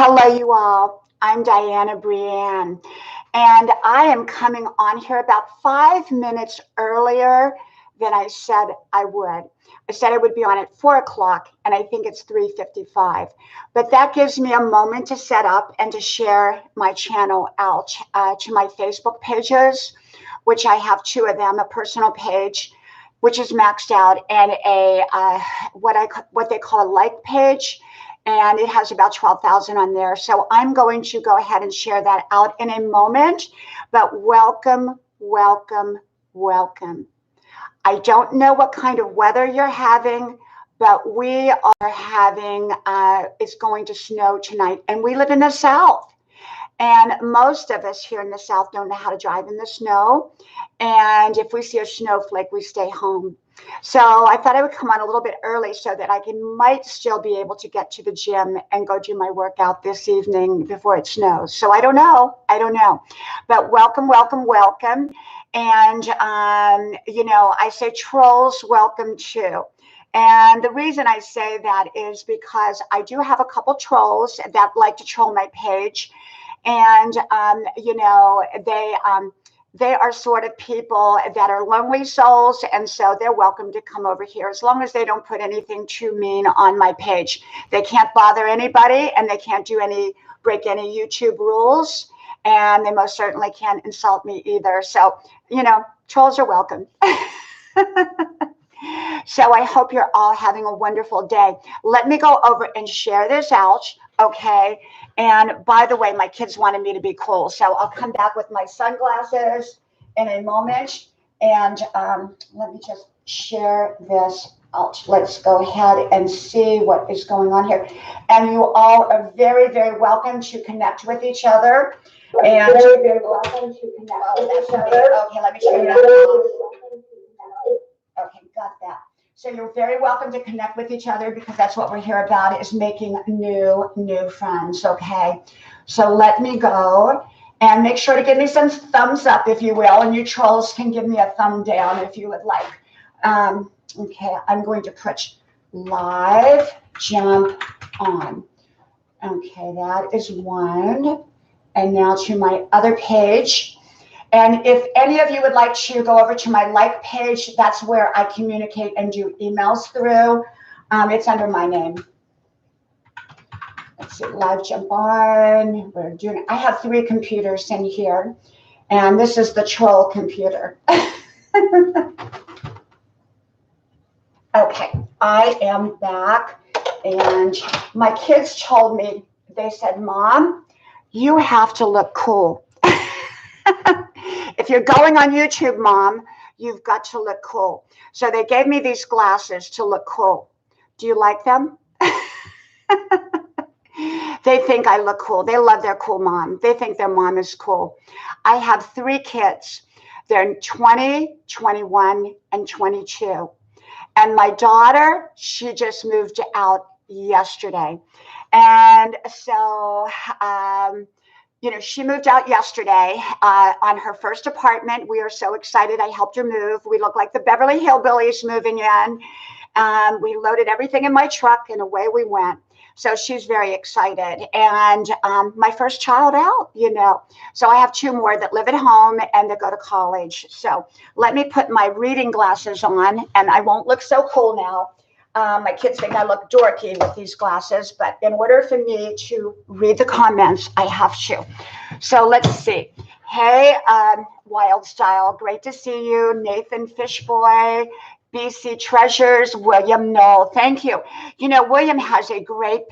Hello, you all. I'm Dianna-Brianne, and I am coming on here about 5 minutes earlier than I said I would. I said I would be on at 4 o'clock, and I think it's 3:55. But that gives me a moment to set up and to share my channel out to my Facebook pages, which I have two of them, a personal page, which is maxed out, and a what they call a like page, and it has about 12,000 on there. So I'm going to go ahead and share that out in a moment. But welcome, welcome, welcome. I don't know what kind of weather you're having, but we are having, it's going to snow tonight, and we live in the South. And most of us here in the South don't know how to drive in the snow. And if we see a snowflake, we stay home. So I thought I would come on a little bit early so that might still be able to get to the gym and go do my workout this evening before it snows. So I don't know. But welcome, welcome, welcome. And, I say trolls, welcome too. And the reason I say that is because I do have a couple trolls that like to troll my page. And, they are sort of people that are lonely souls, and so they're welcome to come over here as long as they don't put anything too mean on my page. They can't bother anybody, and they can't break any YouTube rules, and they most certainly can't insult me either. So, trolls are welcome. So I hope you're all having a wonderful day. Let me go over and share this out, okay? And by the way, my kids wanted me to be cool, so I'll come back with my sunglasses in a moment. And let me just share this out. Let's go ahead and see what is going on here. And you all are very, very welcome to connect with each other. And very, very welcome to connect with each other. Okay, let me turn it on. Okay, got that. So you're very welcome to connect with each other, because that's what we're here about, is making new friends, okay? So let me go, and make sure to give me some thumbs up, if you will, and you trolls can give me a thumb down if you would like. Okay, I'm going to put live jump on. Okay, that is one. And now to my other page. And if any of you would like to go over to my like page, that's where I communicate and do emails through. It's under my name. Let's see, live jump on. I have 3 computers in here, and this is the troll computer. Okay, I am back, and my kids told me, they said, Mom, you have to look cool. If you're going on YouTube, Mom, you've got to look cool. So they gave me these glasses to look cool. Do you like them? They think I look cool. They love their cool mom. They think their mom is cool. I have 3 kids. They're 20, 21, and 22. And my daughter, she just moved out yesterday. And so, she moved out yesterday on her first apartment. We are so excited. I helped her move. We look like the Beverly Hillbillies moving in. We loaded everything in my truck, and away we went. So she's very excited. And my first child out, So I have 2 more that live at home and that go to college. So let me put my reading glasses on, and I won't look so cool now. My kids think I look dorky with these glasses, but in order for me to read the comments, I have to. So let's see. Hey, Wild Style, great to see you. Nathan Fishboy, BC Treasures, William Knoll, thank you. William has a great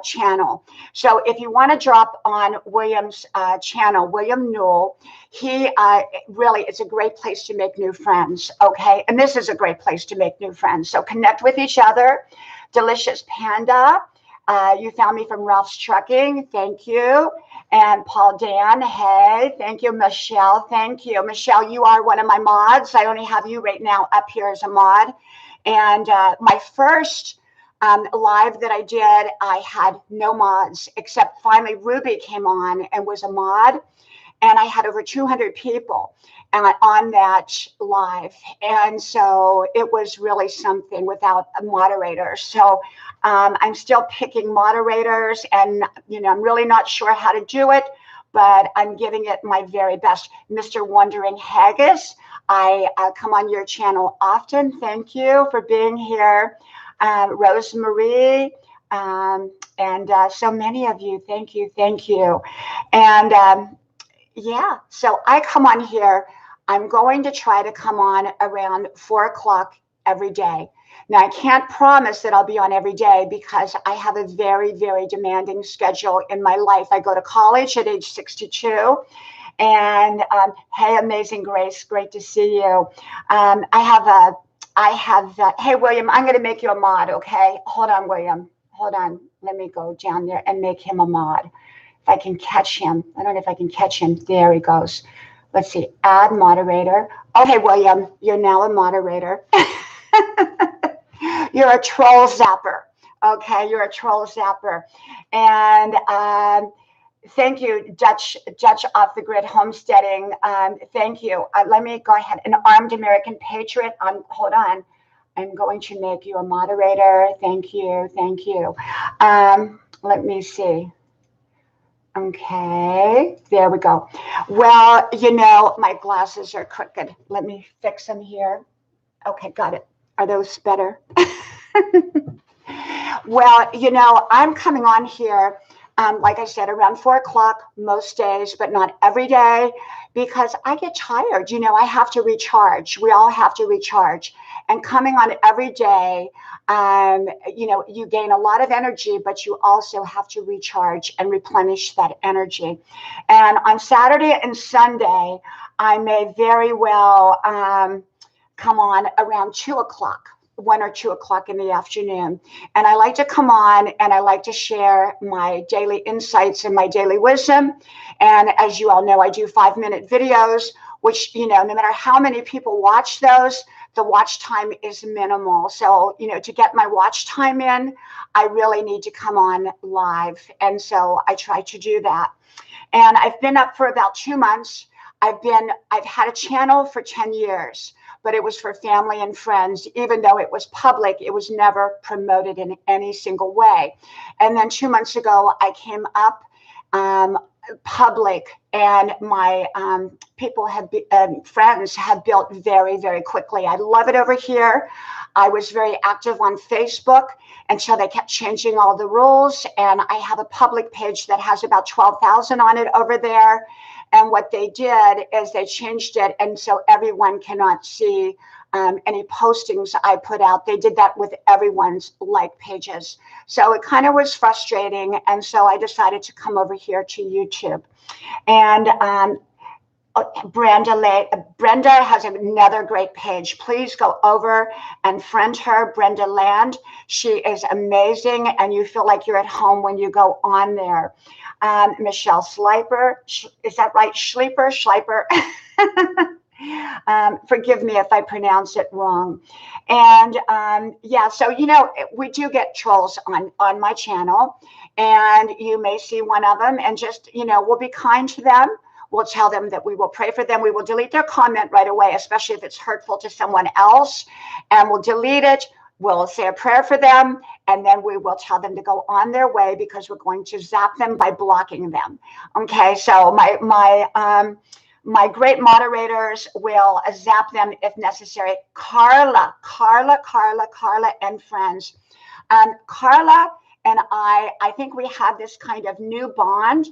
channel. So if you want to drop on William's channel, William Knoll, he really, it's a great place to make new friends, okay? And this is a great place to make new friends. So connect with each other. Delicious Panda, you found me from Ralph's Trucking, thank you. And Paul Dan, hey, thank you. Michelle, thank you. Michelle, you are one of my mods. I only have you right now up here as a mod. And my first live that I did, I had no mods, except finally Ruby came on and was a mod. and I had over 200 people on that live. And so it was really something without a moderator. So I'm still picking moderators, and I'm really not sure how to do it, but I'm giving it my very best. Mr. Wondering Haggis, I come on your channel often. Thank you for being here. Rosemarie, and so many of you. Thank you. Thank you. And yeah, so I come on here. I'm going to try to come on around 4 o'clock every day. Now, I can't promise that I'll be on every day because I have a very, very demanding schedule in my life. I go to college at age 62. And hey, Amazing Grace, great to see you. Hey, William, I'm going to make you a mod, okay? Hold on, William. Hold on. Let me go down there and make him a mod. If I can catch him. I don't know if I can catch him. There he goes. Let's see. Add moderator. Okay, William, you're now a moderator. You're a troll zapper. Okay, you're a troll zapper. And thank you, Dutch Off the Grid Homesteading. Thank you. Let me go ahead. An Armed American Patriot. Hold on. I'm going to make you a moderator. Thank you. Thank you. Let me see. Okay, there we go. Well, my glasses are crooked. Let me fix them here. Okay, got it. Are those better? Well, I'm coming on here, like I said, around 4 o'clock most days, but not every day, because I get tired. I have to recharge. We all have to recharge. And coming on every day, you gain a lot of energy, but you also have to recharge and replenish that energy. And on Saturday and Sunday, I may very well come on around 2 o'clock. 1 or 2 o'clock in the afternoon. And I like to come on and I like to share my daily insights and my daily wisdom. And as you all know, I do 5-minute videos, which, no matter how many people watch those, the watch time is minimal. So, to get my watch time in, I really need to come on live. And so I try to do that. And I've been up for about 2 months. I've had a channel for 10 years. But it was for family and friends. Even though it was public, it was never promoted in any single way. And then 2 months ago, I came up public, and my friends have built very, very quickly. I love it over here. I was very active on Facebook until they kept changing all the rules. And I have a public page that has about 12,000 on it over there. And what they did is they changed it, and so everyone cannot see any postings I put out. They did that with everyone's like pages. So it kind of was frustrating, and so I decided to come over here to YouTube. And Brenda has another great page. Please go over and friend her, Brenda Land. She is amazing, and you feel like you're at home when you go on there. Michelle Schleiper, is that right? Schleiper. Forgive me if I pronounce it wrong. And yeah, so we do get trolls on my channel, and you may see one of them, and just we'll be kind to them. We'll tell them that we will pray for them. We will delete their comment right away, especially if it's hurtful to someone else, and we'll delete it. We'll say a prayer for them, and then we will tell them to go on their way, because we're going to zap them by blocking them. Okay, so my great moderators will zap them if necessary. Carla, and friends. Carla and I think we have this kind of new bond.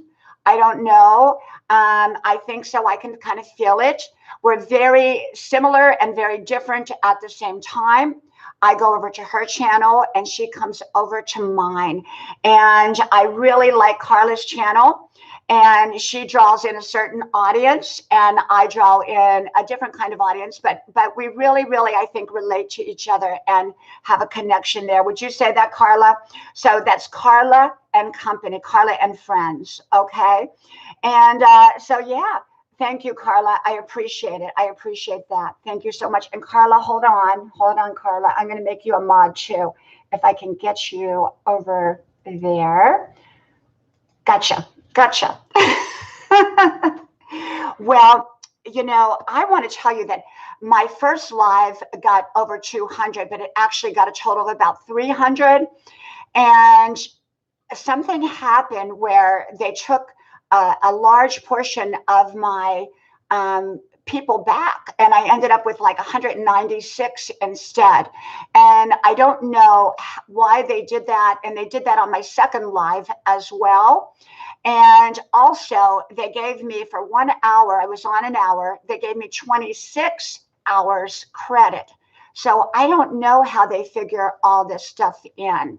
I don't know. I think so. I can kind of feel it. We're very similar and very different at the same time. I go over to her channel and she comes over to mine. And I really like Carla's channel. And she draws in a certain audience, and I draw in a different kind of audience. But we really, really, I think, relate to each other and have a connection there. Would you say that, Carla? So that's Carla and Company, Carla and Friends. Okay. And so, yeah. Thank you, Carla. I appreciate it. I appreciate that. Thank you so much. And Carla, hold on, Carla. I'm going to make you a mod too, if I can get you over there. Gotcha. Well, I want to tell you that my first live got over 200, but it actually got a total of about 300. And something happened where they took a large portion of my people back, and I ended up with like 196 instead. And I don't know why they did that. And they did that on my second live as well. And also, they gave me for 1 hour, I was on an hour, they gave me 26 hours credit. So I don't know how they figure all this stuff in.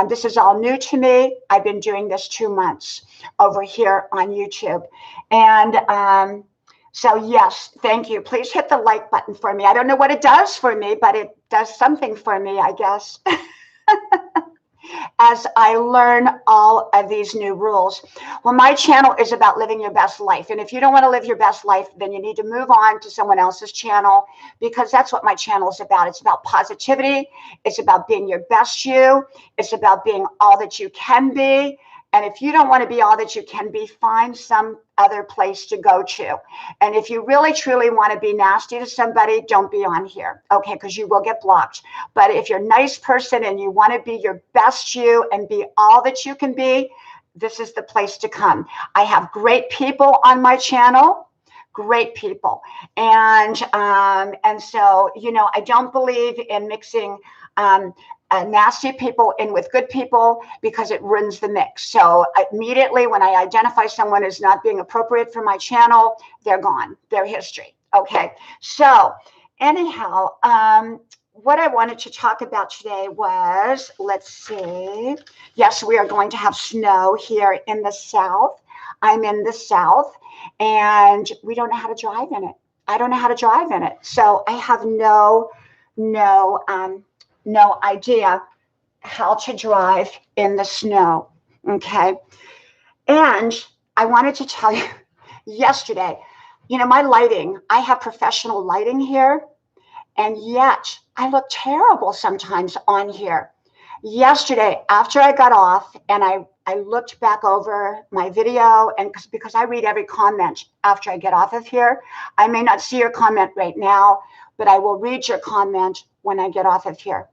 This is all new to me. I've been doing this 2 months over here on YouTube. And so, yes, thank you. Please hit the like button for me. I don't know what it does for me, but it does something for me, I guess. As I learn all of these new rules. Well, my channel is about living your best life. And if you don't want to live your best life, then you need to move on to someone else's channel, because that's what my channel is about. It's about positivity. It's about being your best you. It's about being all that you can be. And if you don't want to be all that you can be, find some other place to go to. And if you really, truly want to be nasty to somebody, don't be on here, okay? Because you will get blocked. But if you're a nice person and you want to be your best you and be all that you can be, this is the place to come. I have great people on my channel. Great people. And so, I don't believe in mixing nasty people in with good people, because it ruins the mix. So immediately when I identify someone as not being appropriate for my channel, they're gone. They're history. Okay. So anyhow, what I wanted to talk about today was, let's see. Yes, we are going to have snow here in the South. I'm in the South, and we don't know how to drive in it. I don't know how to drive in it. So I have no idea how to drive in the snow. Okay. And I wanted to tell you yesterday, my lighting, I have professional lighting here, and yet I look terrible sometimes on here. Yesterday, after I got off and I looked back over my video, and because I read every comment after I get off of here, I may not see your comment right now, but I will read your comment when I get off of here.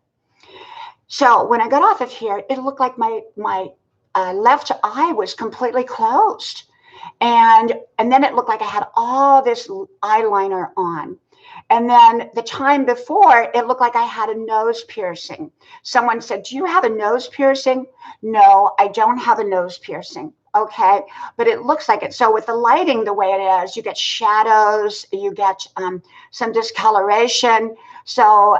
So when I got off of here, it looked like my left eye was completely closed. And then it looked like I had all this eyeliner on. And then the time before, it looked like I had a nose piercing. Someone said, "Do you have a nose piercing?" No, I don't have a nose piercing. Okay, but it looks like it. So with the lighting the way it is, you get shadows, you get some discoloration. So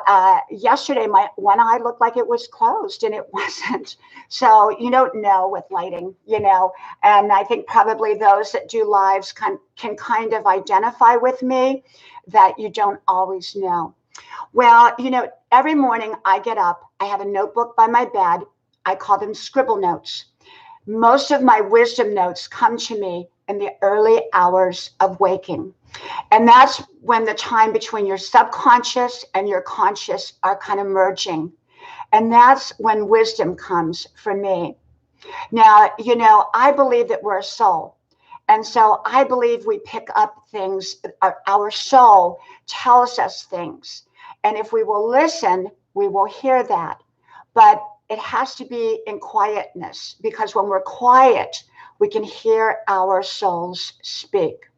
yesterday, my one eye looked like it was closed, and it wasn't. So you don't know with lighting, and I think probably those that do lives can kind of identify with me that you don't always know. Well, every morning I get up, I have a notebook by my bed. I call them scribble notes. Most of my wisdom notes come to me in the early hours of waking. And that's when the time between your subconscious and your conscious are kind of merging. And that's when wisdom comes for me. Now, I believe that we're a soul. And so I believe we pick up things. Our soul tells us things. And if we will listen, we will hear that. But it has to be in quietness, because when we're quiet, we can hear our souls speak.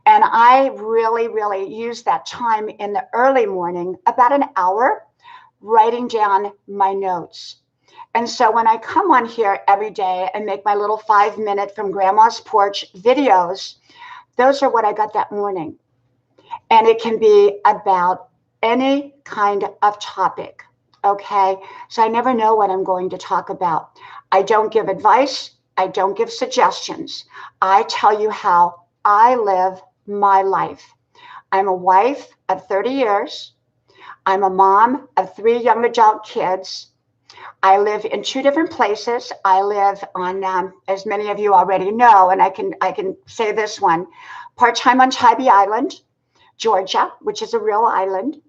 And I really, really use that time in the early morning, about an hour, writing down my notes. And so when I come on here every day and make my little 5-minute from Grandma's porch videos, those are what I got that morning. And it can be about any kind of topic. Okay, so I never know what I'm going to talk about. I don't give advice. I don't give suggestions. I tell you how I live my life. I'm a wife of 30 years. I'm a mom of 3 young adult kids. I live in 2 different places. I live on, as many of you already know, and I can say this one, part-time on Tybee Island, Georgia, which is a real island.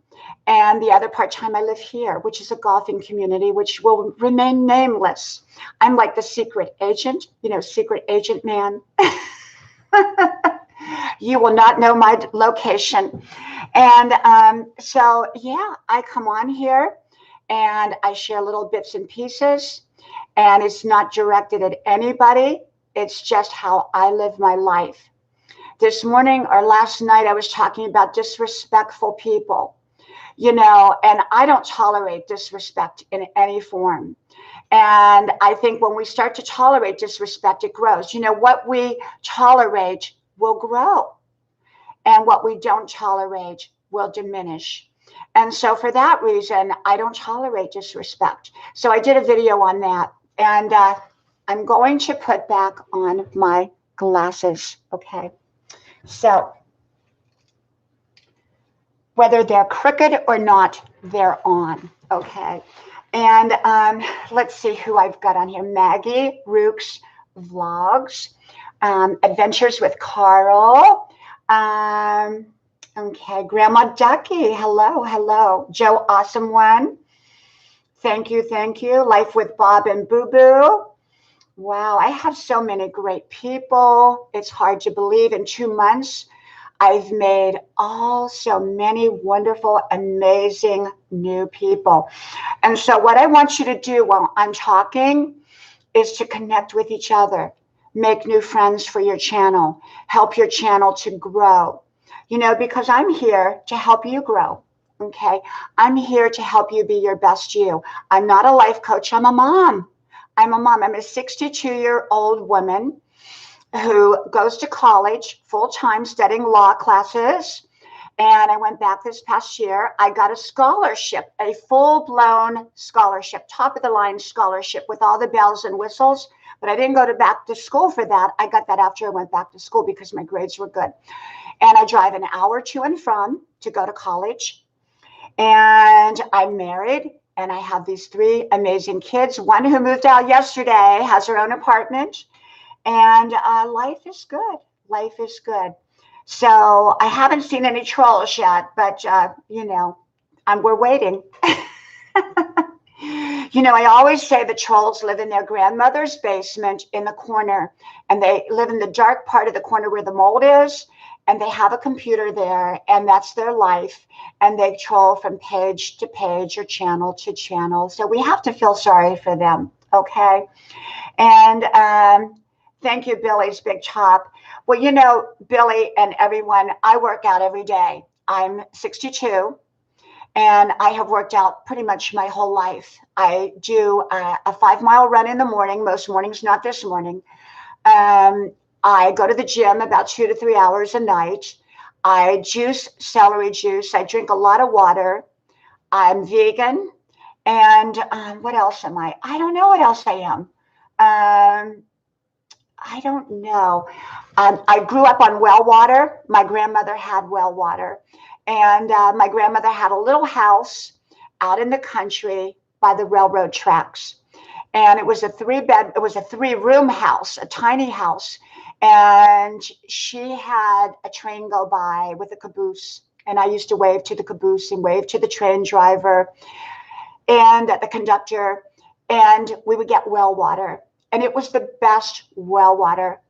And the other part-time I live here, which is a golfing community, which will remain nameless. I'm like the secret agent, secret agent man. You will not know my location. And so, yeah, I come on here and I share little bits and pieces. And it's not directed at anybody. It's just how I live my life. This morning or last night, I was talking about disrespectful people, and I don't tolerate disrespect in any form. And I think when we start to tolerate disrespect, it grows. What we tolerate will grow, and what we don't tolerate will diminish. And so for that reason, I don't tolerate disrespect. So I did a video on that. And I'm going to put back on my glasses. Okay. So whether they're crooked or not, they're on. Okay. And let's see who I've got on here. Maggie Rook's Vlogs, Adventures with Carl. Okay. Grandma Ducky. Hello. Hello. Joe Awesome One. Thank you. Thank you. Life with Bob and Boo Boo. Wow. I have so many great people. It's hard to believe in 2 months. I've made so many wonderful, amazing new people. And so what I want you to do while I'm talking is to connect with each other, make new friends for your channel, help your channel to grow, because I'm here to help you grow. Okay. I'm here to help you be your best you. I'm not a life coach. I'm a mom. I'm a 62-year-old woman who goes to college full-time studying law classes. And I went back this past year. I got a scholarship, a full-blown scholarship, top-of-the-line scholarship with all the bells and whistles. But I didn't go back to school for that. I got that after I went back to school because my grades were good. And I drive an hour to and from to go to college. And I'm married. And I have these 3 amazing kids. One who moved out yesterday has her own apartment. And life is good. Life is good. So I haven't seen any trolls yet, but, we're waiting. I always say the trolls live in their grandmother's basement in the corner, and they live in the dark part of the corner where the mold is, and they have a computer there, and that's their life. And they troll from page to page or channel to channel. So we have to feel sorry for them. Okay. And, thank you, Billy's Big Top. Well, Billy and everyone, I work out every day. I'm 62, and I have worked out pretty much my whole life. I do a 5-mile run in the morning, most mornings, not this morning. I go to the gym about 2 to 3 hours a night. I juice celery juice. I drink a lot of water. I'm vegan. And what else am I? I don't know what else I am. I don't know. I grew up on well water. My grandmother had well water. And my grandmother had a little house out in the country by the railroad tracks. And it was a 3-room house, a tiny house. And she had a train go by with a caboose. And I used to wave to the caboose and wave to the train driver and the conductor. And we would get well water. And it was the best well water.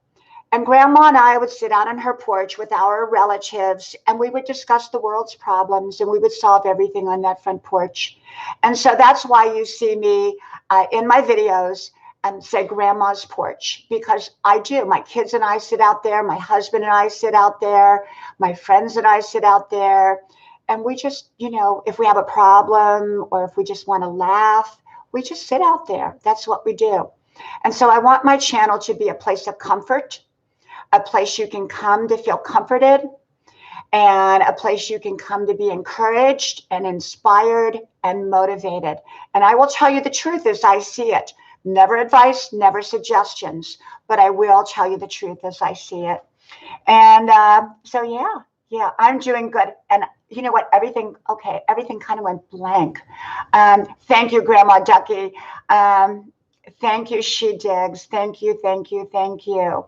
And Grandma and I would sit out on her porch with our relatives, and we would discuss the world's problems, and we would solve everything on that front porch. And so that's why you see me in my videos and say Grandma's porch, because I do. My kids and I sit out there. My husband and I sit out there. My friends and I sit out there. And we just, if we have a problem or if we just want to laugh, we just sit out there. That's what we do. And so I want my channel to be a place of comfort, a place you can come to feel comforted, and a place you can come to be encouraged and inspired and motivated. And I will tell you the truth as I see it. Never advice, never suggestions, but I will tell you the truth as I see it. And so, yeah, I'm doing good. And you know what? Everything kind of went blank. Thank you, Grandma Ducky. Thank you, She Digs. Thank you, thank you, thank you.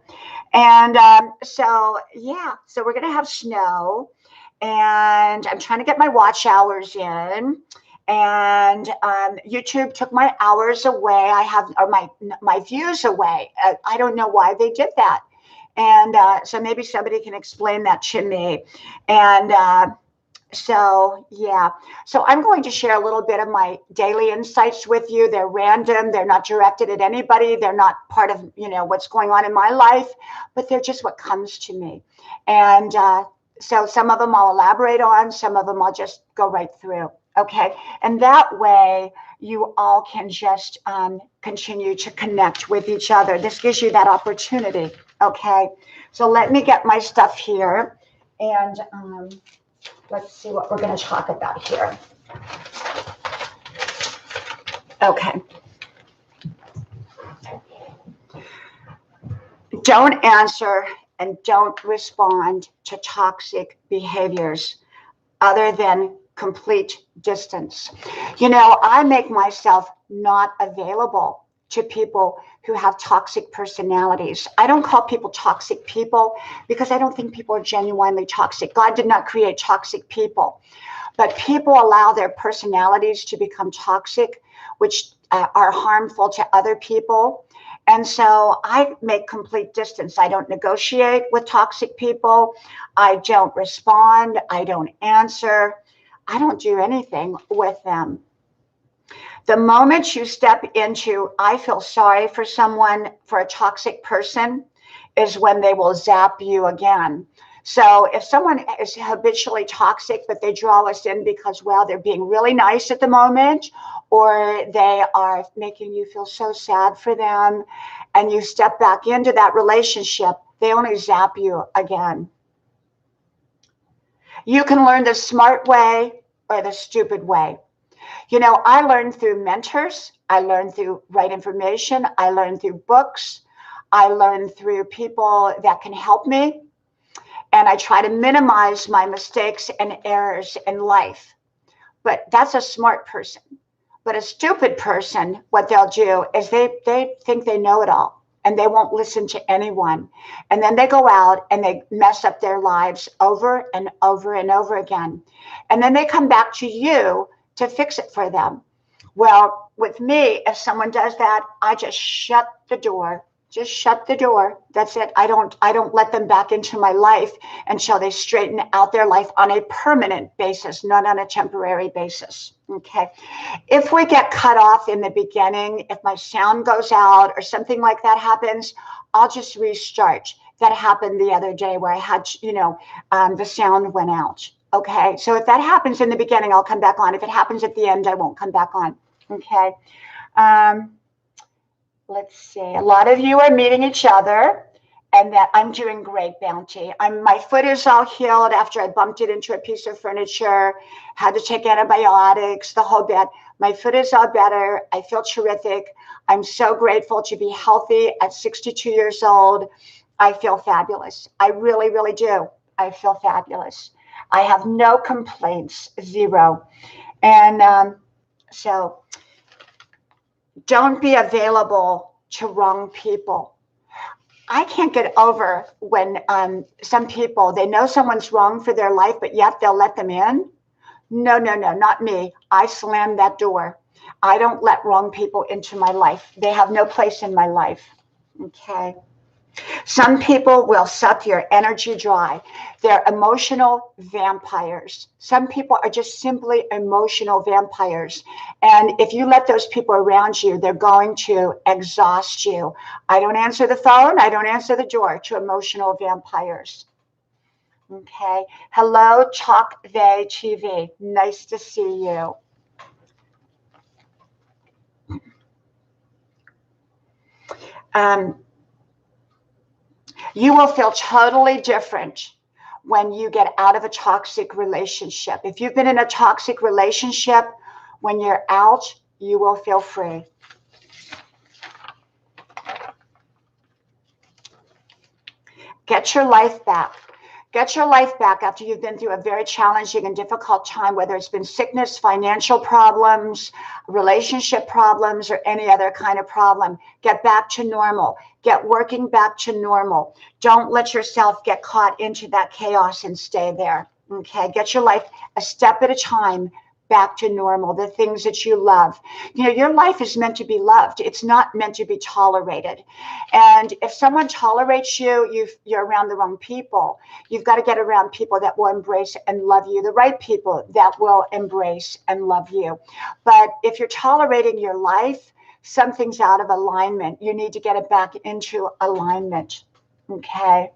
And so we're going to have snow. And I'm trying to get my watch hours in. And YouTube took my hours away. My views away. I don't know why they did that. And so maybe somebody can explain that to me. And so, yeah. So I'm going to share a little bit of my daily insights with you. They're random. They're not directed at anybody. They're not part of, what's going on in my life, but they're just what comes to me. And so some of them I'll elaborate on. Some of them I'll just go right through. Okay. And that way you all can just continue to connect with each other. This gives you that opportunity. Okay. So let me get my stuff here. And let's see what we're going to talk about here. Okay. Don't answer and don't respond to toxic behaviors other than complete distance. I make myself not available to people who have toxic personalities. I don't call people toxic people because I don't think people are genuinely toxic. God did not create toxic people, but people allow their personalities to become toxic, which are harmful to other people. And so I make complete distance. I don't negotiate with toxic people. I don't respond. I don't answer. I don't do anything with them. The moment you step into, I feel sorry for someone, for a toxic person, is when they will zap you again. So if someone is habitually toxic, but they draw us in because, well, they're being really nice at the moment, or they are making you feel so sad for them, and you step back into that relationship, they only zap you again. You can learn the smart way or the stupid way. I learned through mentors. I learned through right information. I learned through books. I learned through people that can help me. And I try to minimize my mistakes and errors in life. But that's a smart person. But a stupid person, what they'll do is they think they know it all, and they won't listen to anyone. And then they go out and they mess up their lives over and over and over again. And then they come back to you to fix it for them. Well, with me, if someone does that, I just shut the door. Just shut the door. That's it. I don't let them back into my life until they straighten out their life on a permanent basis, not on a temporary basis. Okay. If we get cut off in the beginning, if my sound goes out or something like that happens, I'll just restart. That happened the other day where I had, the sound went out. Okay. So if that happens in the beginning, I'll come back on. If it happens at the end, I won't come back on. Okay. Let's see. A lot of you are meeting each other, and that I'm doing great, Bounty. My foot is all healed after I bumped it into a piece of furniture, had to take antibiotics, the whole bit. My foot is all better. I feel terrific. I'm so grateful to be healthy at 62 years old. I feel fabulous. I really, really do. I feel fabulous. I have no complaints, zero. And so don't be available to wrong people. I can't get over when some people, they know someone's wrong for their life, but yet they'll let them in. No, not me. I slam that door. I don't let wrong people into my life. They have no place in my life. Okay. Some people will suck your energy dry. They're emotional vampires. Some people are just simply emotional vampires. And if you let those people around you, they're going to exhaust you. I don't answer the phone. I don't answer the door to emotional vampires. Okay. Hello, Talk They TV. Nice to see you. You will feel totally different when you get out of a toxic relationship. If you've been in a toxic relationship, when you're out, you will feel free. Get your life back. Get your life back after you've been through a very challenging and difficult time, whether it's been sickness, financial problems, relationship problems, or any other kind of problem. Get back to normal. Get working back to normal. Don't let yourself get caught into that chaos and stay there. Okay, get your life a step at a time back to normal, the things that you love. You know, your life is meant to be loved. It's not meant to be tolerated. And if someone tolerates you, you're around the wrong people. You've got to get around people that will embrace and love you, the right people that will embrace and love you. But if you're tolerating your life, something's out of alignment. You need to get it back into alignment. Okay.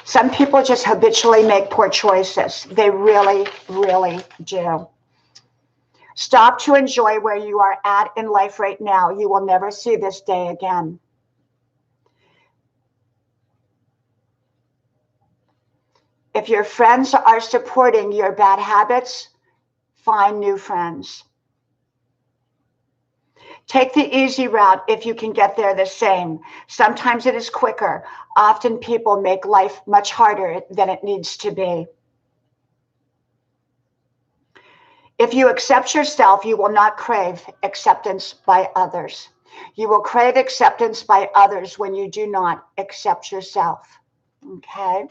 Some people just habitually make poor choices. They really, really do. Stop to enjoy where you are at in life right now. You will never see this day again. If your friends are supporting your bad habits, find new friends. Take the easy route if you can get there the same. Sometimes it is quicker. Often people make life much harder than it needs to be. If you accept yourself, you will not crave acceptance by others. You will crave acceptance by others when you do not accept yourself. Okay?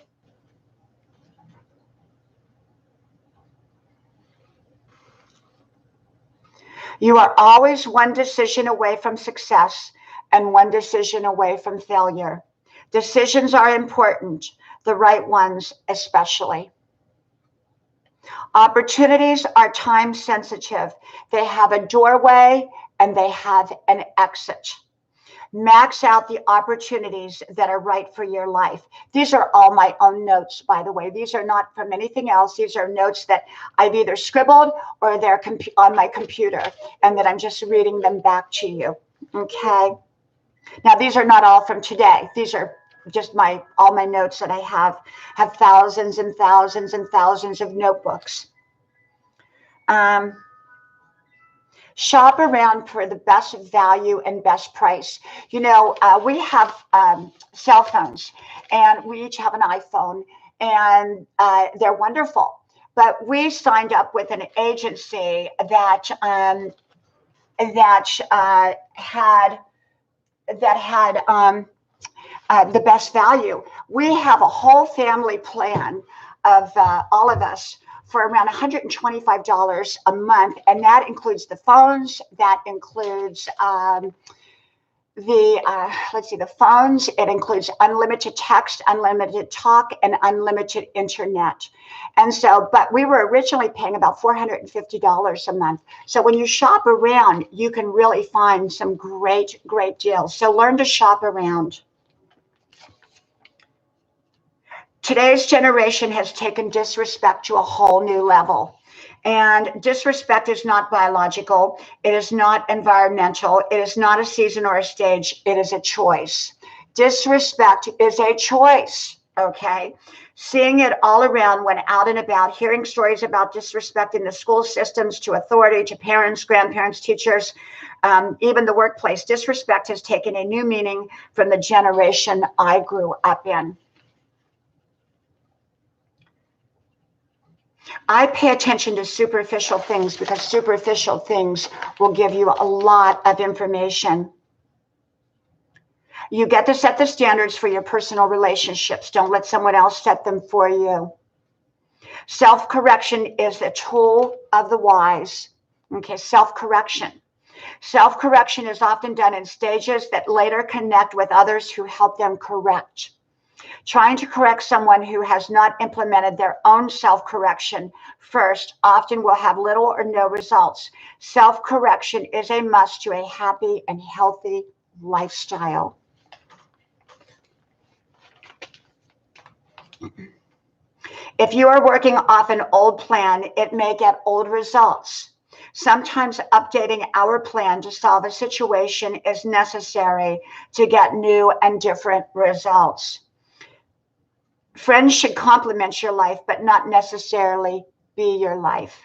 You are always one decision away from success and one decision away from failure. Decisions are important, the right ones especially. Opportunities are time sensitive. They have a doorway and they have an exit. Max out the opportunities that are right for your life. These are all my own notes, by the way. These are not from anything else. These are notes that I've either scribbled or they're on my computer and that I'm just reading them back to you. Okay. Now, these are not all from today. These are just all my notes that I have thousands and thousands and thousands of notebooks. Shop around for the best value and best price. You know, we have cell phones and we each have an iPhone and they're wonderful. But we signed up with an agency that had the best value. We have a whole family plan of all of us for around $125 a month, and that includes the phones. That includes the phones. It includes unlimited text, unlimited talk, and unlimited internet. And so, but we were originally paying about $450 a month. So when you shop around, you can really find some great deals. So learn to shop around. Today's generation has taken disrespect to a whole new level. And disrespect is not biological. It is not environmental. It is not a season or a stage. It is a choice. Disrespect is a choice, okay? Seeing it all around when out and about, hearing stories about disrespect in the school systems, to authority, to parents, grandparents, teachers, even the workplace. Disrespect has taken a new meaning from the generation I grew up in. I pay attention to superficial things because superficial things will give you a lot of information. You get to set the standards for your personal relationships. Don't let someone else set them for you. Self-correction is a tool of the wise. Okay, self-correction. Self-correction is often done in stages that later connect with others who help them correct. Trying to correct someone who has not implemented their own self-correction first often will have little or no results. Self-correction is a must to a happy and healthy lifestyle. If you are working off an old plan, it may get old results. Sometimes updating our plan to solve a situation is necessary to get new and different results. Friends should complement your life, but not necessarily be your life.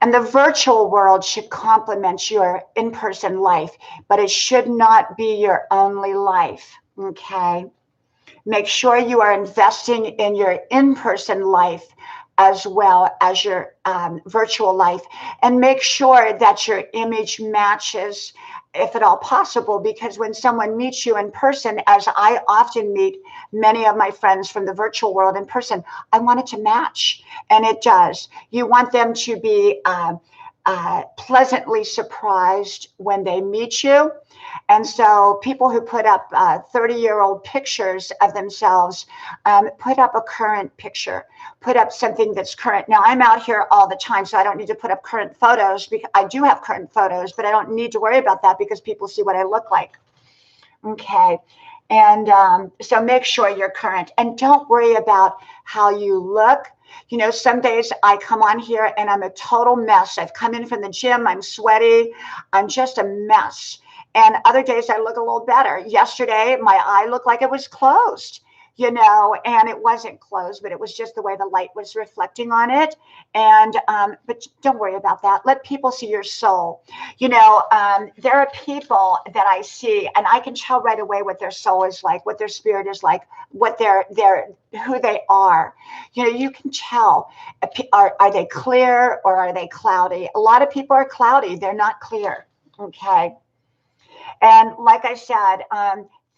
And the virtual world should complement your in-person life, but it should not be your only life, okay? Make sure you are investing in your in-person life as well as your virtual life, and make sure that your image matches if at all possible, because when someone meets you in person, as I often meet many of my friends from the virtual world in person, I want it to match, and it does. You want them to be pleasantly surprised when they meet you. And so people who put up 30-year-old pictures of themselves, put up a current picture, put up something that's current. Now, I'm out here all the time, so I don't need to put up current photos, because I do have current photos, but I don't need to worry about that because people see what I look like. Okay. And so make sure you're current, and don't worry about how you look. You know, some days I come on here and I'm a total mess. I've come in from the gym, I'm sweaty, I'm just a mess. And other days I look a little better. Yesterday, my eye looked like it was closed, you know, and it wasn't closed, but it was just the way the light was reflecting on it. And, but don't worry about that. Let people see your soul. You know, there are people that I see, and I can tell right away what their soul is like, what their spirit is like, what who they are. You know, you can tell, are they clear or are they cloudy? A lot of people are cloudy. They're not clear. Okay. And like I said,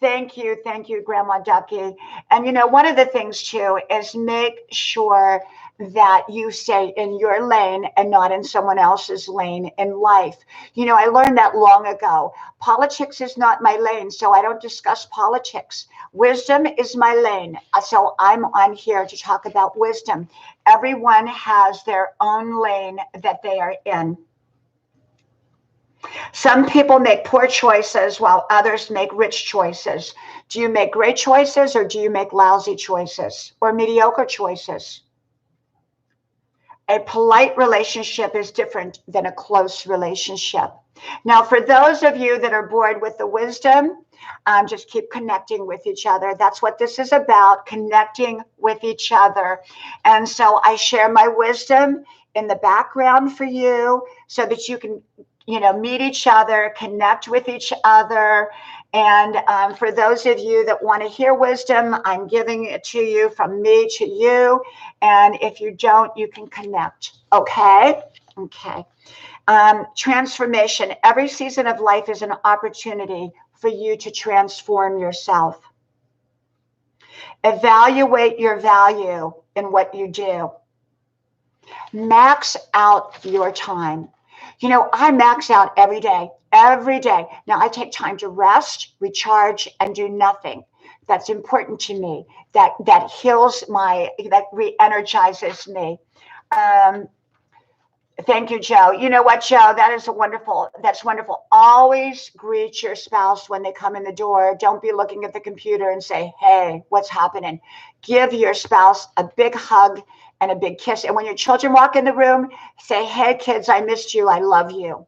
thank you, Grandma Ducky. And, you know, one of the things, too, is make sure that you stay in your lane and not in someone else's lane in life. You know, I learned that long ago. Politics is not my lane, so I don't discuss politics. Wisdom is my lane, so I'm on here to talk about wisdom. Everyone has their own lane that they are in. Some people make poor choices while others make rich choices. Do you make great choices, or do you make lousy choices or mediocre choices? A polite relationship is different than a close relationship. Now, for those of you that are bored with the wisdom, just keep connecting with each other. That's what this is about, connecting with each other. And so I share my wisdom in the background for you so that you can, you know, meet each other, connect with each other. And for those of you that want to hear wisdom, I'm giving it to you from me to you. And if you don't, you can connect. Okay? Okay. Transformation. Every season of life is an opportunity for you to transform yourself. Evaluate your value in what you do. Max out your time. You know, I max out every day. Now, I take time to rest, recharge, and do nothing. That's important to me. That heals that re-energizes me. Thank you, Joe. You know what, Joe? That's wonderful. Always greet your spouse when they come in the door. Don't be looking at the computer and say, hey, what's happening? Give your spouse a big hug and a big kiss. And when your children walk in the room, say, hey, kids, I missed you. I love you.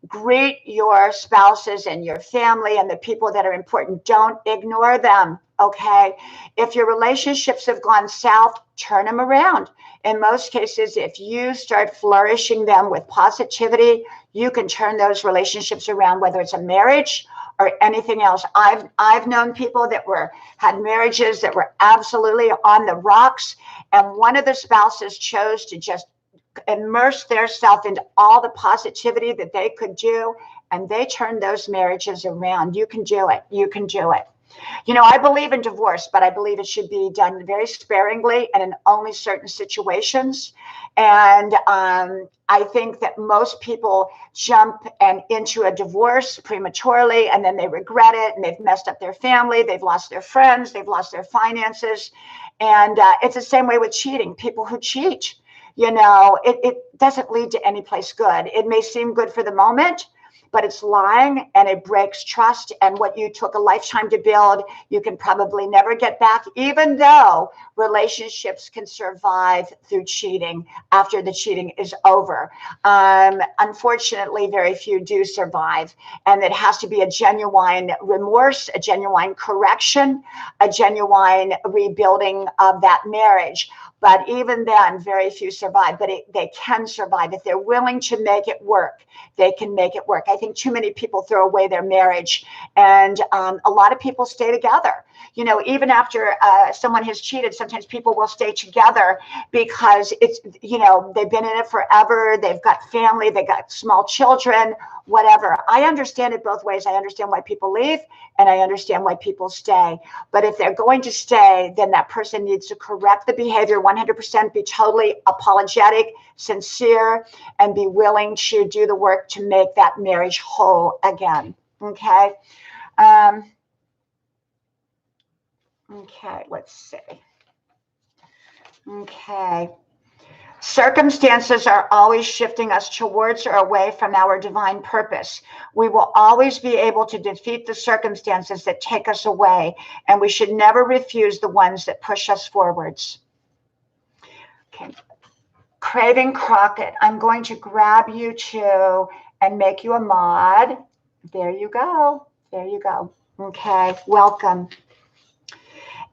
Greet your spouses and your family and the people that are important. Don't ignore them, okay? If your relationships have gone south, turn them around. In most cases, if you start flourishing them with positivity, you can turn those relationships around, whether it's a marriage or anything else. I've known people that had marriages that were absolutely on the rocks, and one of the spouses chose to just immerse themselves into all the positivity that they could do, and they turned those marriages around. You can do it. You can do it. You know, I believe in divorce, but I believe it should be done very sparingly and in only certain situations. And I think that most people jump into a divorce prematurely, and then they regret it, and they've messed up their family, they've lost their friends, they've lost their finances. And it's the same way with cheating. People who cheat, you know, it doesn't lead to any place good. It may seem good for the moment, but it's lying, and it breaks trust. And what you took a lifetime to build, you can probably never get back, even though relationships can survive through cheating after the cheating is over. Unfortunately, very few do survive. And it has to be a genuine remorse, a genuine correction, a genuine rebuilding of that marriage. But even then, very few survive, but they can survive. If they're willing to make it work, they can make it work. I think too many people throw away their marriage, and a lot of people stay together. You know, even after someone has cheated, sometimes people will stay together because it's, you know, they've been in it forever. They've got family, they got small children, whatever. I understand it both ways. I understand why people leave, and I understand why people stay. But if they're going to stay, then that person needs to correct the behavior 100%, be totally apologetic, sincere, and be willing to do the work to make that marriage whole again. Okay. Okay, let's see. Okay. Circumstances are always shifting us towards or away from our divine purpose. We will always be able to defeat the circumstances that take us away, and we should never refuse the ones that push us forwards. Okay. Craving Crockett, I'm going to grab you too and make you a mod. There you go. There you go. Okay, welcome.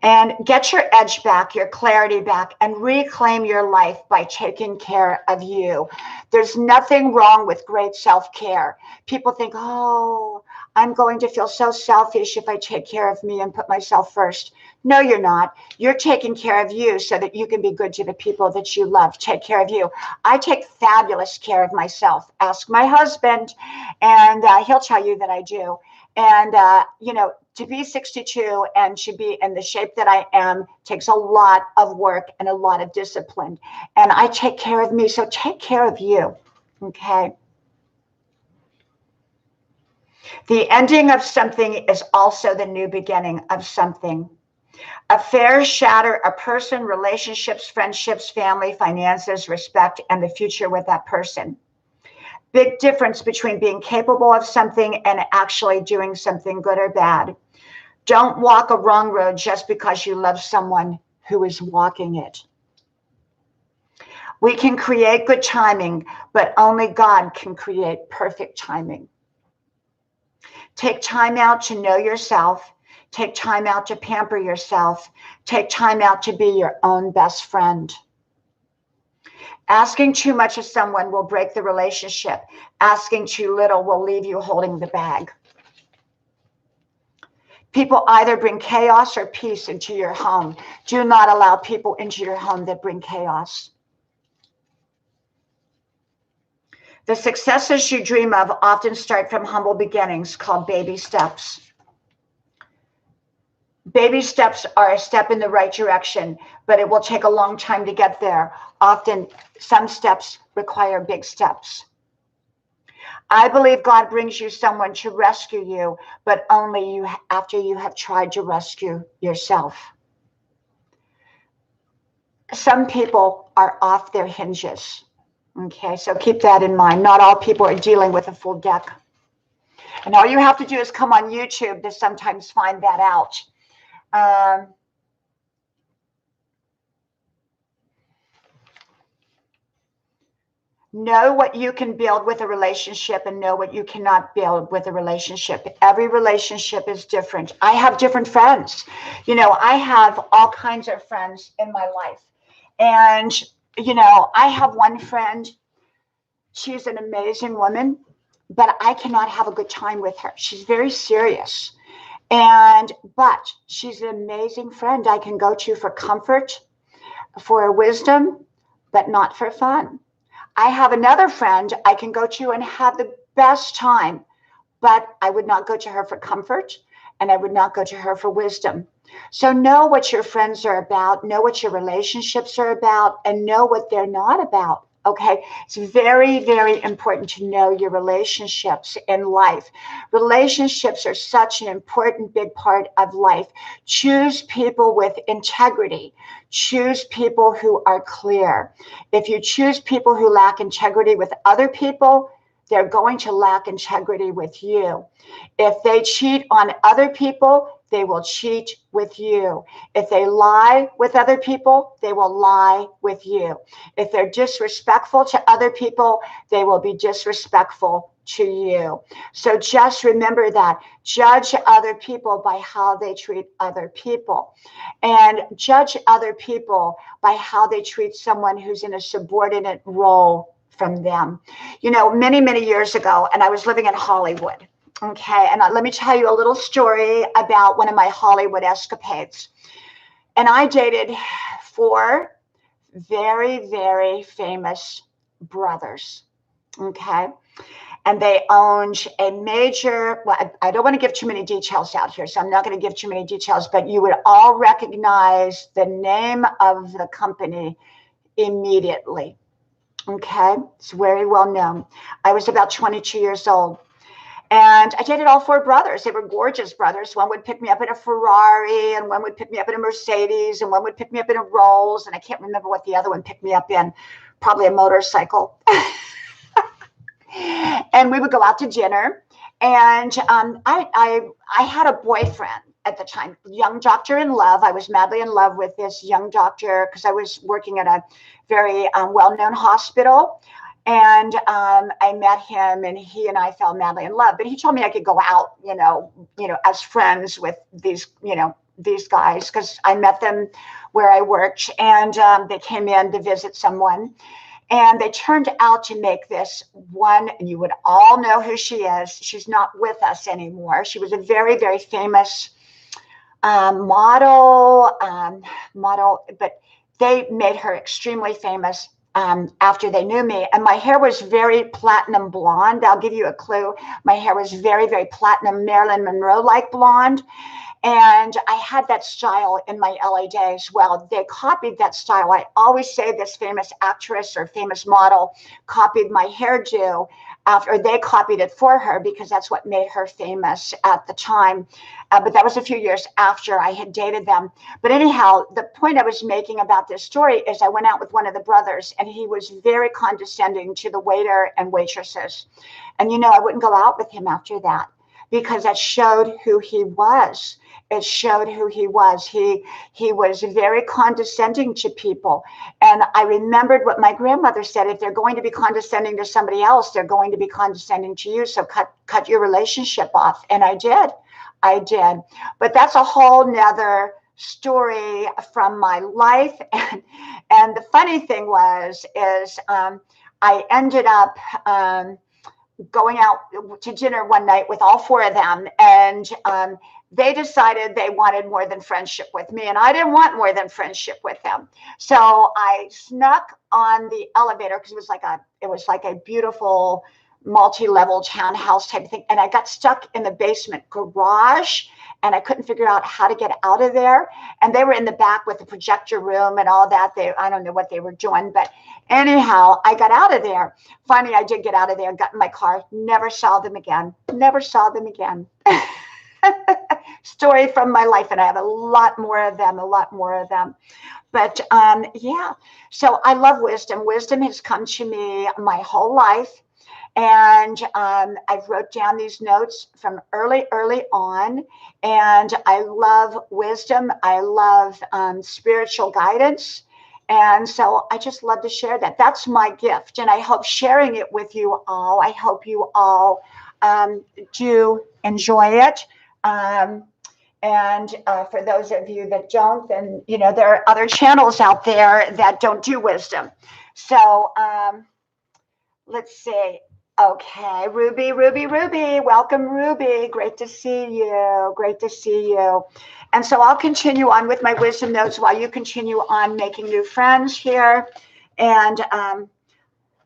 And get your edge back, your clarity back, and reclaim your life by taking care of you. There's nothing wrong with great self-care. People think, oh, I'm going to feel so selfish if I take care of me and put myself first. No, you're not. You're taking care of you so that you can be good to the people that you love. Take care of you. I take fabulous care of myself. Ask my husband, and he'll tell you that I do. And, you know, to be 62 and to be in the shape that I am takes a lot of work and a lot of discipline. And I take care of me, so take care of you, okay? The ending of something is also the new beginning of something. Affairs shatter a person, relationships, friendships, family, finances, respect, and the future with that person. Big difference between being capable of something and actually doing something good or bad. Don't walk a wrong road just because you love someone who is walking it. We can create good timing, but only God can create perfect timing. Take time out to know yourself. Take time out to pamper yourself. Take time out to be your own best friend. Asking too much of someone will break the relationship. Asking too little will leave you holding the bag. People either bring chaos or peace into your home. Do not allow people into your home that bring chaos. The successes you dream of often start from humble beginnings called baby steps. Baby steps are a step in the right direction, but it will take a long time to get there. Often, some steps require big steps. I believe God brings you someone to rescue you, but only after you have tried to rescue yourself. Some people are off their hinges. Okay, so keep that in mind. Not all people are dealing with a full deck. And all you have to do is come on YouTube to sometimes find that out. Know what you can build with a relationship and know what you cannot build with a relationship. Every relationship is different. I have different friends. You know, I have all kinds of friends in my life. And, you know, I have one friend. She's an amazing woman, but I cannot have a good time with her. She's very serious. But she's an amazing friend I can go to for comfort, for wisdom, but not for fun. I have another friend I can go to and have the best time, but I would not go to her for comfort, and I would not go to her for wisdom. So know what your friends are about, know what your relationships are about, and know what they're not about. Okay, it's very, very important to know your relationships in life. Relationships are such an important big part of life. Choose people with integrity. Choose people who are clear. If you choose people who lack integrity with other people, they're going to lack integrity with you. If they cheat on other people, they will cheat with you. If they lie with other people, they will lie with you. If they're disrespectful to other people, they will be disrespectful to you. So just remember that. Judge other people by how they treat other people. And judge other people by how they treat someone who's in a subordinate role from them. You know, many, many years ago, and I was living in Hollywood. Okay, and let me tell you a little story about one of my Hollywood escapades. And I dated 4 very, very famous brothers. Okay, and they owned a major, well, I don't want to give too many details out here, so I'm not going to give too many details, but you would all recognize the name of the company immediately. Okay, it's very well known. I was about 22 years old. And I dated all 4 brothers. They were gorgeous brothers. One would pick me up in a Ferrari, and one would pick me up in a Mercedes, and one would pick me up in a Rolls, and I can't remember what the other one picked me up in, probably a motorcycle. And we would go out to dinner. And I had a boyfriend at the time, young doctor in love. I was madly in love with this young doctor because I was working at a very well-known hospital. And I met him, and he and I fell madly in love. But he told me I could go out, as friends with these guys, because I met them where I worked, and they came in to visit someone, and they turned out to make this one. And you would all know who she is. She's not with us anymore. She was a very, very famous model, but they made her extremely famous. After they knew me, and my hair was very platinum blonde. I'll give you a clue. My hair was very, very platinum Marilyn Monroe-like blonde. And I had that style in my LA days. Well, they copied that style. I always say this famous actress or famous model copied my hairdo after they copied it for her, because that's what made her famous at the time. But that was a few years after I had dated them. But anyhow, the point I was making about this story is I went out with one of the brothers, and he was very condescending to the waiter and waitresses. And, I wouldn't go out with him after that, because that showed who he was. It showed who he was. He was very condescending to people. And I remembered what my grandmother said: if they're going to be condescending to somebody else, they're going to be condescending to you. So cut your relationship off. And I did. But that's a whole nother story from my life. And the funny thing is I ended up going out to dinner one night with all 4 of them, and they decided they wanted more than friendship with me, and I didn't want more than friendship with them. So I snuck on the elevator, because it was like a beautiful multi-level townhouse type of thing, and I got stuck in the basement garage, and I couldn't figure out how to get out of there. And they were in the back with the projector room and all that. I don't know what they were doing, but anyhow, I got out of there. Finally, I did get out of there, got in my car, never saw them again. Story from my life, and I have a lot more of them. But yeah, so I love wisdom. Wisdom has come to me my whole life. And I've wrote down these notes from early on. And I love wisdom. I love spiritual guidance. And so I just love to share that. That's my gift. And I hope sharing it with you all. I hope you all do enjoy it. And for those of you that don't, then, there are other channels out there that don't do wisdom. So let's see. Okay, Ruby. Welcome, Ruby. Great to see you. And so I'll continue on with my wisdom notes while you continue on making new friends here. And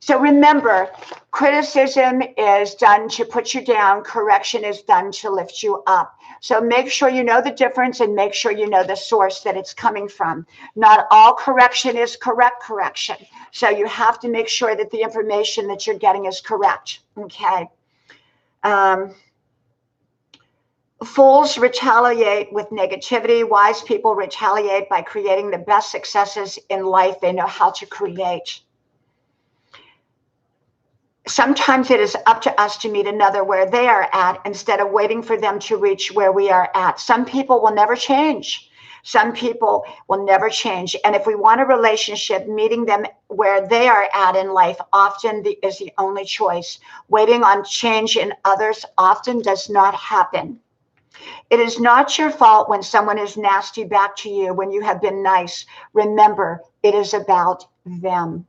so remember, criticism is done to put you down. Correction is done to lift you up. So make sure you know the difference, and make sure you know the source that it's coming from. Not all correction is correct correction. So you have to make sure that the information that you're getting is correct. Okay. Fools retaliate with negativity. Wise people retaliate by creating the best successes in life they know how to create. Sometimes it is up to us to meet another where they are at instead of waiting for them to reach where we are at. Some people will never change. Some people will never change. And if we want a relationship, meeting them where they are at in life often is the only choice. Waiting on change in others often does not happen. It is not your fault when someone is nasty back to you when you have been nice. Remember, it is about them.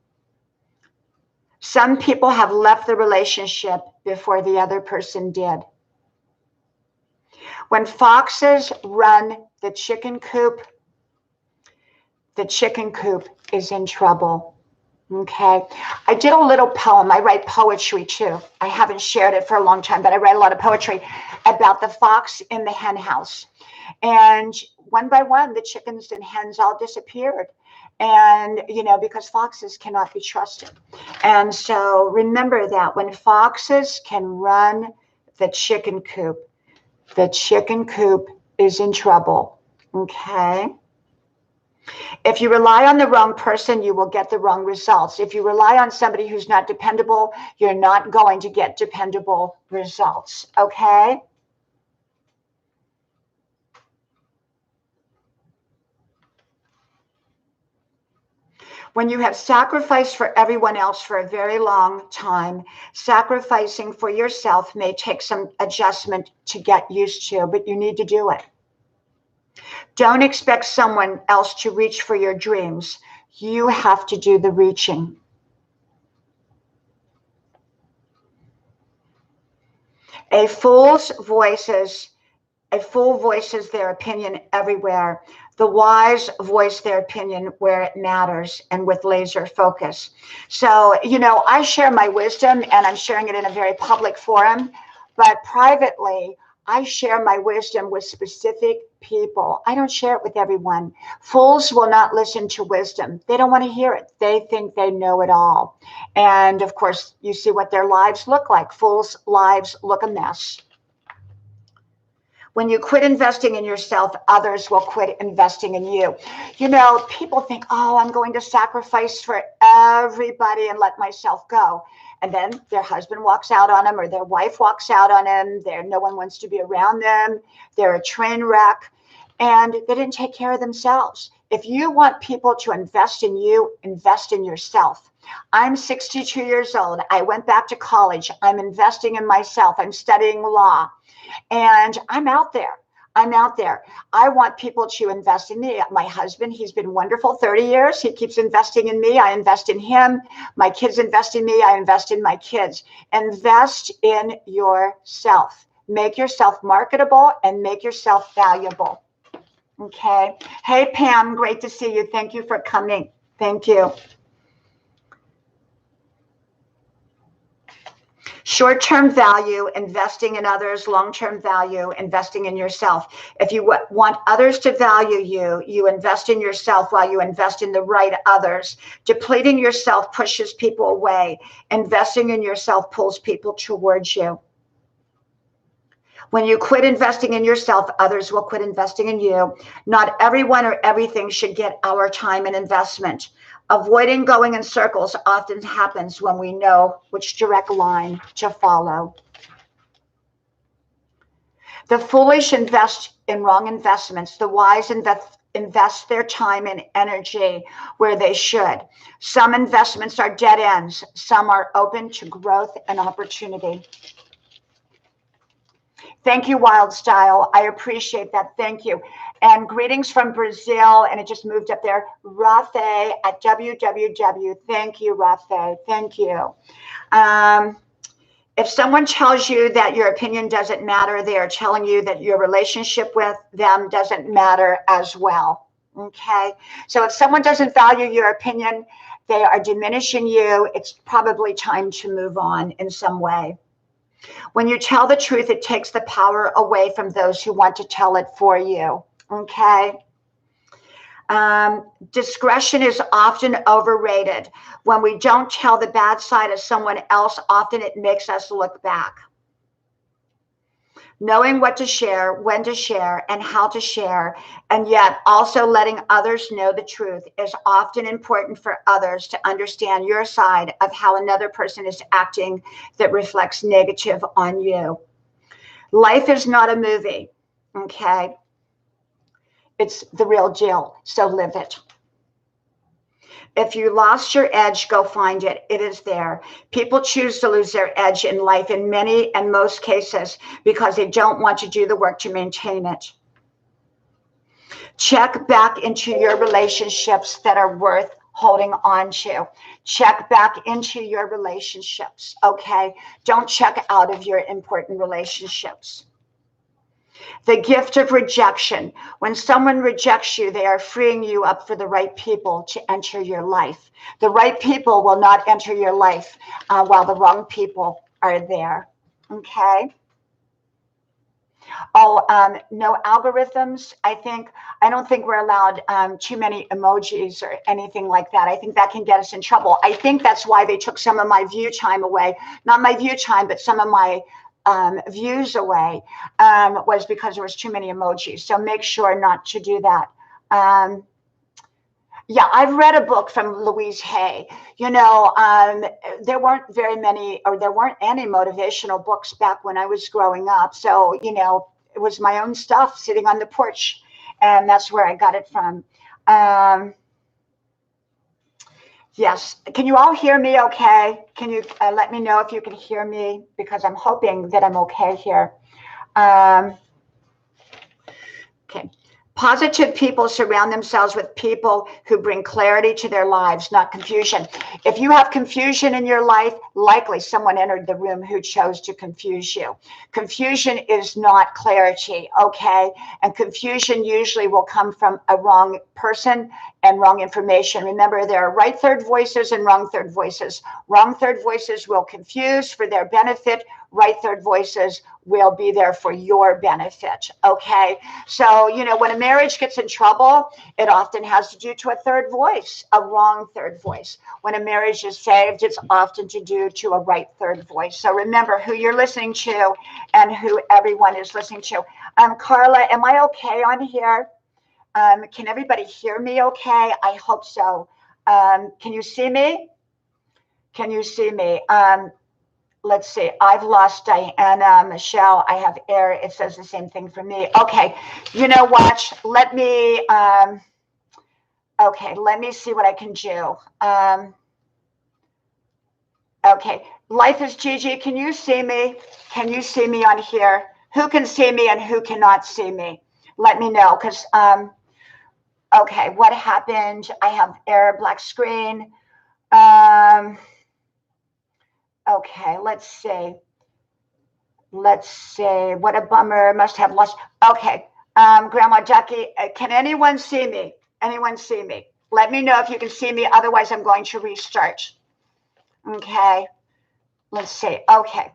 Some people have left the relationship before the other person did. When foxes run the chicken coop is in trouble. Okay. I did a little poem. I write poetry too. I haven't shared it for a long time, but I write a lot of poetry about the fox in the hen house. And one by one, the chickens and hens all disappeared. And, because foxes cannot be trusted. And so remember that when foxes can run the chicken coop is in trouble. Okay. If you rely on the wrong person, you will get the wrong results. If you rely on somebody who's not dependable, you're not going to get dependable results. Okay. When you have sacrificed for everyone else for a very long time, sacrificing for yourself may take some adjustment to get used to, but you need to do it. Don't expect someone else to reach for your dreams. You have to do the reaching. A fool voices their opinion everywhere. The wise voice their opinion where it matters and with laser focus. So, I share my wisdom and I'm sharing it in a very public forum, but privately, I share my wisdom with specific people. I don't share it with everyone. Fools will not listen to wisdom. They don't want to hear it. They think they know it all. And of course, you see what their lives look like. Fools' lives look a mess. When you quit investing in yourself, others will quit investing in you. People think, oh, I'm going to sacrifice for everybody and let myself go. And then their husband walks out on them or their wife walks out on them. No one wants to be around them. They're a train wreck and they didn't take care of themselves. If you want people to invest in you, invest in yourself. I'm 62 years old. I went back to college. I'm investing in myself. I'm studying law. And I'm out there. I want people to invest in me. My husband, he's been wonderful 30 years. He keeps investing in me. I invest in him. My kids invest in me. I invest in my kids. Invest in yourself. Make yourself marketable and make yourself valuable. Okay. Hey, Pam, great to see you. Thank you for coming. Thank you. Short-term value, investing in others. Long-term value, investing in yourself. If you want others to value you, you invest in yourself while you invest in the right others. Depleting yourself pushes people away. Investing in yourself pulls people towards you. When you quit investing in yourself, others will quit investing in you. Not everyone or everything should get our time and investment. Avoiding going in circles often happens when we know which direct line to follow. The foolish invest in wrong investments. The wise invest their time and energy where they should. Some investments are dead ends. Some are open to growth and opportunity. Thank you, Wild Style. I appreciate that. Thank you. And greetings from Brazil. And it just moved up there. Rafe at www. Thank you, Rafe. Thank you. If someone tells you that your opinion doesn't matter, they are telling you that your relationship with them doesn't matter as well. Okay. So if someone doesn't value your opinion, they are diminishing you. It's probably time to move on in some way. When you tell the truth, it takes the power away from those who want to tell it for you. Okay. Discretion is often overrated. When we don't tell the bad side of someone else, often it makes us look back. knowing what to share, when to share, and how to share, and yet also letting others know the truth is often important for others to understand your side of how another person is acting that reflects negative on you. Life is not a movie, okay? It's the real deal, so live it. If you lost your edge, go find it. It is there. People choose to lose their edge in life in many and most cases because they don't want to do the work to maintain it. Check back into your relationships that are worth holding on to. Check back into your relationships, okay? Don't check out of your important relationships. The gift of rejection. When someone rejects you, they are freeing you up for the right people to enter your life. The right people will not enter your life while the wrong people are there. Okay? Oh, no algorithms. I don't think we're allowed too many emojis or anything like that. I think that can get us in trouble. I think that's why they took some of my view time away. Not my view time, but some of my views away was because there was too many emojis. So make sure not to do that. Yeah, I've read a book from Louise Hay. You know, there weren't very many, or there weren't any motivational books back when I was growing up. So, you know, it was my own stuff sitting on the porch, and that's where I got it from. Yes. Can you all hear me okay? Can you let me know if you can hear me? Because I'm hoping that I'm okay here. Okay. Positive people surround themselves with people who bring clarity to their lives, not confusion. If you have confusion in your life, likely someone entered the room who chose to confuse you. Confusion is not clarity, okay? And confusion usually will come from a wrong person and wrong information. Remember, there are right third voices and wrong third voices. Wrong third voices will confuse for their benefit. Right third voices will be there for your benefit, okay? So, you know, when a marriage gets in trouble, it often has to do to a third voice, a wrong third voice. When a marriage is saved, it's often to do to a right third voice. So remember who you're listening to and who everyone is listening to. Carla, am I okay on here? Can everybody hear me okay? I hope so. Can you see me? Can you see me? Let's see. I've lost Diana, Michelle. I have air. It says the same thing for me. Okay. You know what? Let me, okay. Let me see what I can do. Okay. Life is Gigi. Can you see me? Can you see me on here? Who can see me and who cannot see me? Let me know. Because, okay. What happened? I have air, black screen. Okay, let's see. Let's see. What a bummer. Must have lost. Okay. Grandma Ducky, can anyone see me? Anyone see me? Let me know if you can see me. Otherwise, I'm going to restart. Okay. Let's see. Okay.